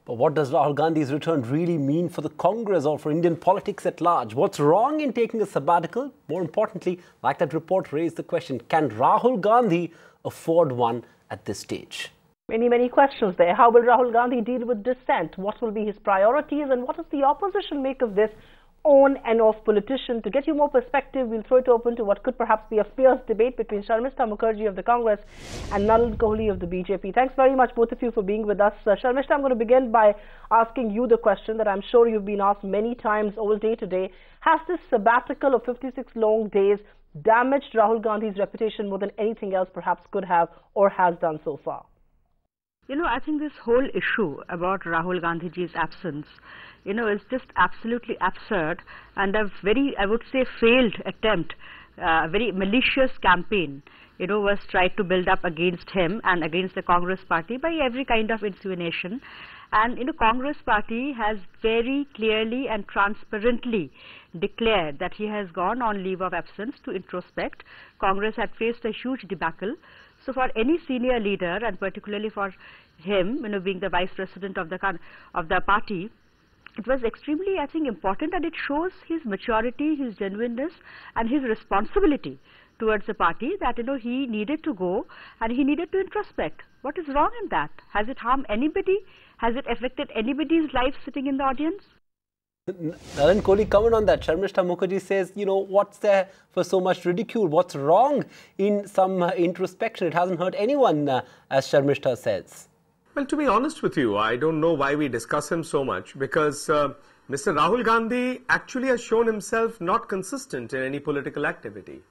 But what does Rahul Gandhi's return really mean for the Congress or for Indian politics at large? What's wrong in taking a sabbatical? More importantly, like that report raised the question, can Rahul Gandhi afford one at this stage? Many questions there. How will Rahul Gandhi deal with dissent? What will be his priorities? And what does the opposition make of this on and off politician? To get you more perspective, we'll throw it open to what could perhaps be a fierce debate between Sharmistha Mukherjee of the Congress and Nalin Kohli of the BJP. Thanks very much, both of you, for being with us. Sharmistha, I'm going to begin by asking you the question that I'm sure you've been asked many times all day today. Has this sabbatical of 56 long days damaged Rahul Gandhi's reputation more than anything else perhaps could have or has done so far? You know, I think this whole issue about Rahul Gandhi's absence, you know, is just absolutely absurd and a very, I would say, failed attempt, a very malicious campaign, you know, was tried to build up against him and against the Congress party by every kind of insinuation. And, you know, Congress party has very clearly and transparently declared that he has gone on leave of absence to introspect. Congress had faced a huge debacle. So for any senior leader, and particularly for him, you know, being the Vice-President of the party, it was extremely, I think, important, and it shows his maturity, his genuineness, and his responsibility towards the party that, you know, he needed to go and he needed to introspect. What is wrong in that? Has it harmed anybody? Has it affected anybody's life sitting in the audience? Nalin, Kohli, comment on that. Sharmistha Mukherjee says, you know, what's there for so much ridicule? What's wrong in some introspection? It hasn't hurt anyone, as Sharmistha says. Well, to be honest with you, I don't know why we discuss him so much, because Mr. Rahul Gandhi actually has shown himself not consistent in any political activity.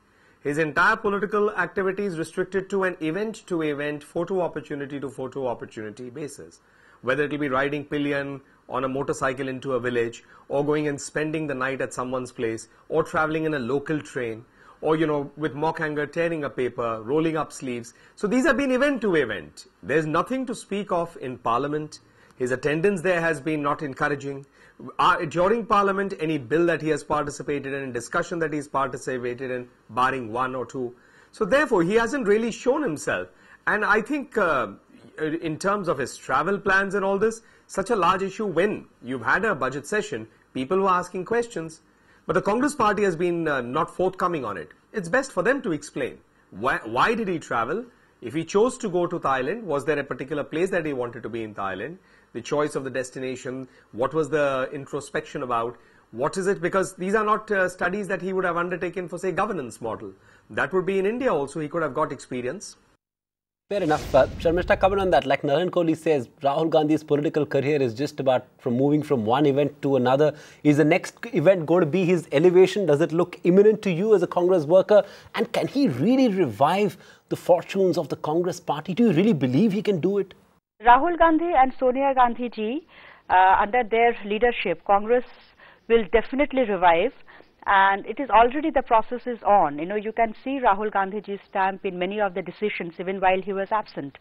His entire political activity is restricted to an event-to-event, photo opportunity-to-photo opportunity basis. Whether it will be riding pillion on a motorcycle into a village, or going and spending the night at someone's place, or traveling in a local train, or, you know, with mock anger tearing a paper, rolling up sleeves. So these have been event to event. There's nothing to speak of in Parliament. His attendance there has been not encouraging. During Parliament, any bill that he has participated in, discussion that he's participated in, barring one or two. So therefore, he hasn't really shown himself. And I think in terms of his travel plans and all this, such a large issue when you've had a budget session, people were asking questions. But the Congress party has been not forthcoming on it. It's best for them to explain. Why did he travel? If he chose to go to Thailand, was there a particular place that he wanted to be in Thailand? The choice of the destination, what was the introspection about? What is it? Because these are not studies that he would have undertaken for, say, governance model. That would be in India also. He could have got experience. Fair enough. Sharmistha, comment on that. Like Nalin Kohli says, Rahul Gandhi's political career is just about from moving from one event to another. Is the next event going to be his elevation? Does it look imminent to you as a Congress worker? And can he really revive the fortunes of the Congress party? Do you really believe he can do it? Rahul Gandhi and Sonia Gandhi ji, under their leadership, Congress will definitely revive. And it is already, the process is on. You know, you can see Rahul Gandhi's stamp in many of the decisions even while he was absent.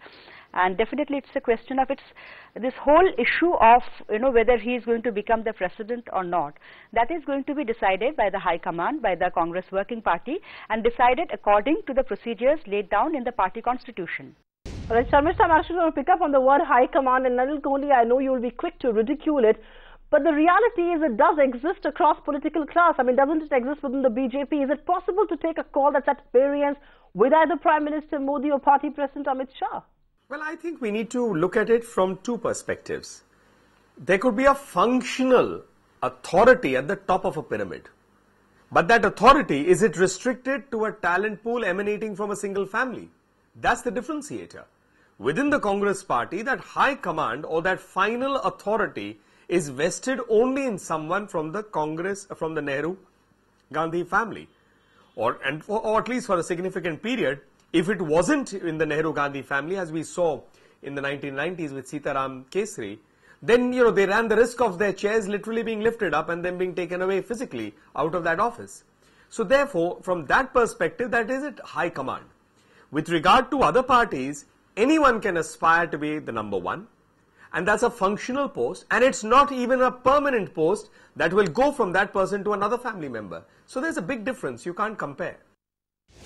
And definitely it's a question of this whole issue of, you know, whether he is going to become the president or not. That is going to be decided by the High Command, by the Congress Working Party, and decided according to the procedures laid down in the party constitution. All right, Sharmistha, I'm actually going to pick up on the word High Command, and Nalin Kohli, I know you will be quick to ridicule it. But the reality is it does exist across political class. I mean, doesn't it exist within the BJP? Is it possible to take a call that's at variance with either Prime Minister Modi or Party President Amit Shah? Well, I think we need to look at it from two perspectives. There could be a functional authority at the top of a pyramid. But that authority, is it restricted to a talent pool emanating from a single family? That's the differentiator. Within the Congress party, that high command or that final authority is vested only in someone from the Congress, from the Nehru Gandhi family, or at least for a significant period. If it wasn't in the Nehru Gandhi family, as we saw in the 1990s with Sitaram Kesri, then, you know, they ran the risk of their chairs literally being lifted up and then being taken away physically out of that office. So therefore, from that perspective, that is it, high command. With regard to other parties, anyone can aspire to be the number one. And that's a functional post, and it's not even a permanent post that will go from that person to another family member. So there's a big difference. You can't compare.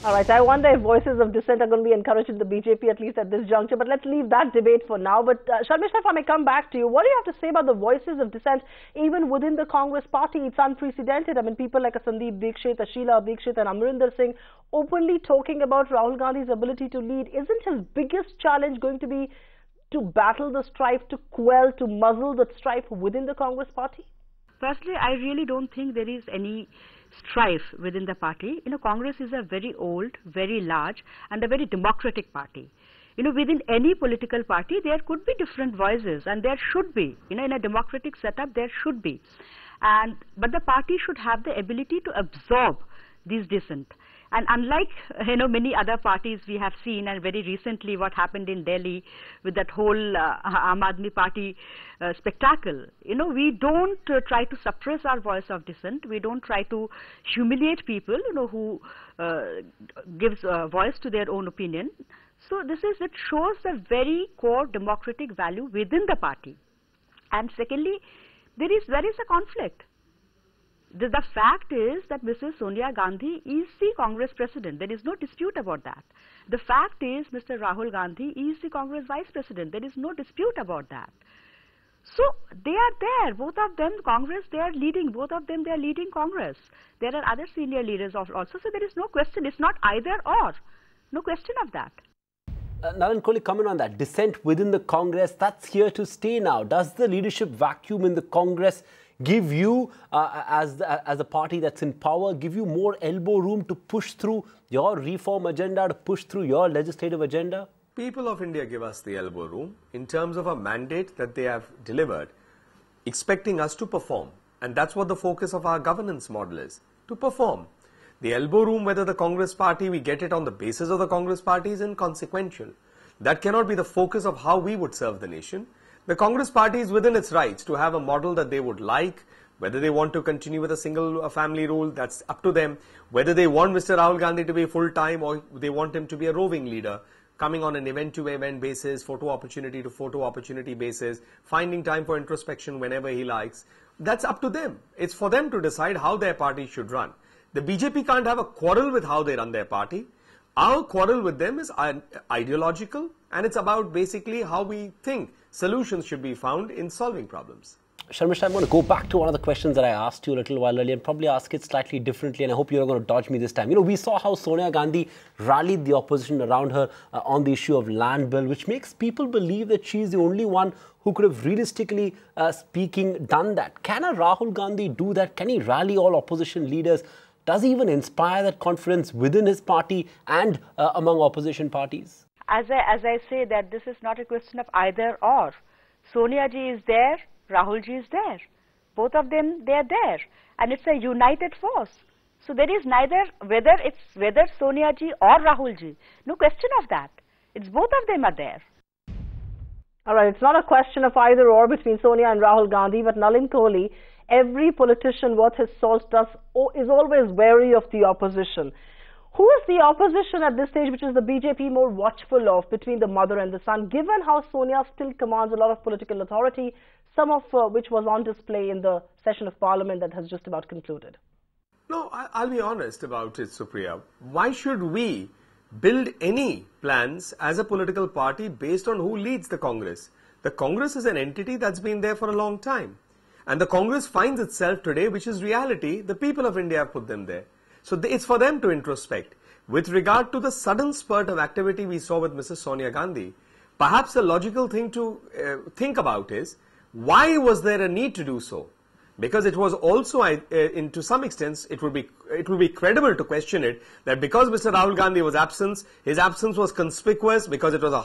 All right, I wonder if voices of dissent are going to be encouraged in the BJP, at least at this juncture. But let's leave that debate for now. But Sharmistha, if I may come back to you, what do you have to say about the voices of dissent even within the Congress party? It's unprecedented. I mean, people like Sandeep Dikshit, Sheila Dikshit and Narendra Singh openly talking about Rahul Gandhi's ability to lead. Isn't his biggest challenge going to be to battle the strife, to quell, to muzzle the strife within the Congress party? Personally, I really don't think there is any strife within the party. Congress is a very old, very large and a very democratic party. Within any political party, there could be different voices, and there should be. In a democratic setup, there should be. But the party should have the ability to absorb these dissent. And unlike many other parties we have seen, and very recently what happened in Delhi with that whole Aam Aadmi Party spectacle, we don't try to suppress our voice of dissent. We don't try to humiliate people who gives voice to their own opinion. So it shows the very core democratic value within the party. And secondly, there is a conflict. The fact is that Mrs. Sonia Gandhi is the Congress president. There is no dispute about that. The fact is Mr. Rahul Gandhi is the Congress vice president. There is no dispute about that. So they are there, both of them, Congress, they are leading, both of them, they are leading Congress. There are other senior leaders also, so there is no question. It's not either or. No question of that. Nalin, Kohli, comment on that. Dissent within the Congress, that's here to stay now. Does the leadership vacuum in the Congress give you, as a party that's in power, give you more elbow room to push through your reform agenda, to push through your legislative agenda? People of India give us the elbow room in terms of a mandate that they have delivered, expecting us to perform. And that's what the focus of our governance model is, to perform. The elbow room, whether the Congress party, we get it on the basis of the Congress party, is inconsequential. That cannot be the focus of how we would serve the nation. The Congress party is within its rights to have a model that they would like. Whether they want to continue with a single family rule, that's up to them. Whether they want Mr. Rahul Gandhi to be full-time or they want him to be a roving leader, coming on an event-to-event basis, photo opportunity to photo opportunity basis, finding time for introspection whenever he likes. That's up to them. It's for them to decide how their party should run. The BJP can't have a quarrel with how they run their party. Our quarrel with them is ideological, and it's about basically how we think solutions should be found in solving problems. Sharmistha, I'm going to go back to one of the questions that I asked you a little while earlier and probably ask it slightly differently, and I hope you're not going to dodge me this time. We saw how Sonia Gandhi rallied the opposition around her on the issue of land bill, which makes people believe that she's the only one who could have realistically speaking done that. Can a Rahul Gandhi do that? Can he rally all opposition leaders? Does he even inspire that confidence within his party and among opposition parties? As I say, that this is not a question of either or. Sonia ji is there, Rahul ji is there. Both of them, they are there. And it's a united force. So there is neither, whether Sonia ji or Rahul ji. No question of that. It's both of them are there. All right, it's not a question of either or between Sonia and Rahul Gandhi, but Nalin Kohli, every politician worth his salt is always wary of the opposition. Who is the opposition at this stage, which is the BJP more watchful of between the mother and the son, given how Sonia still commands a lot of political authority, some of which was on display in the session of parliament that has just about concluded? No, I'll be honest about it, Supriya. Why should we build any plans as a political party based on who leads the Congress? The Congress is an entity that's been there for a long time. And the Congress finds itself today, which is reality. The people of India have put them there. So it's for them to introspect. With regard to the sudden spurt of activity we saw with Mrs. Sonia Gandhi, perhaps the logical thing to think about is, why was there a need to do so? Because it was also, to some extent, it would be credible to question it, that because Mr. Rahul Gandhi was absent, his absence was conspicuous because it was a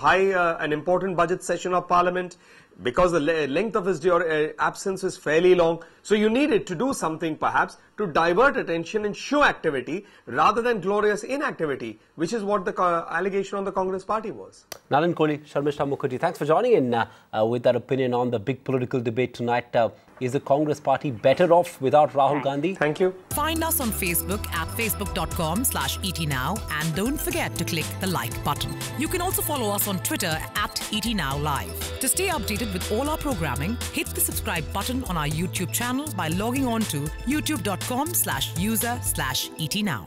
an important budget session of Parliament, because the length of his absence is fairly long. So you needed to do something perhaps to divert attention and show activity rather than glorious inactivity, which is what the allegation on the Congress party was. Nalin, Kohli, Sharmistha, Mukherjee, thanks for joining in with that opinion on the big political debate tonight. Is the Congress party better off without Rahul Gandhi? Thank you. Find us on Facebook at facebook.com/ETNow and don't forget to click the like button. You can also follow us on Twitter at ETNowLive. To stay updated with all our programming, hit the subscribe button on our YouTube channel by logging on to youtube.com/user/ETNow.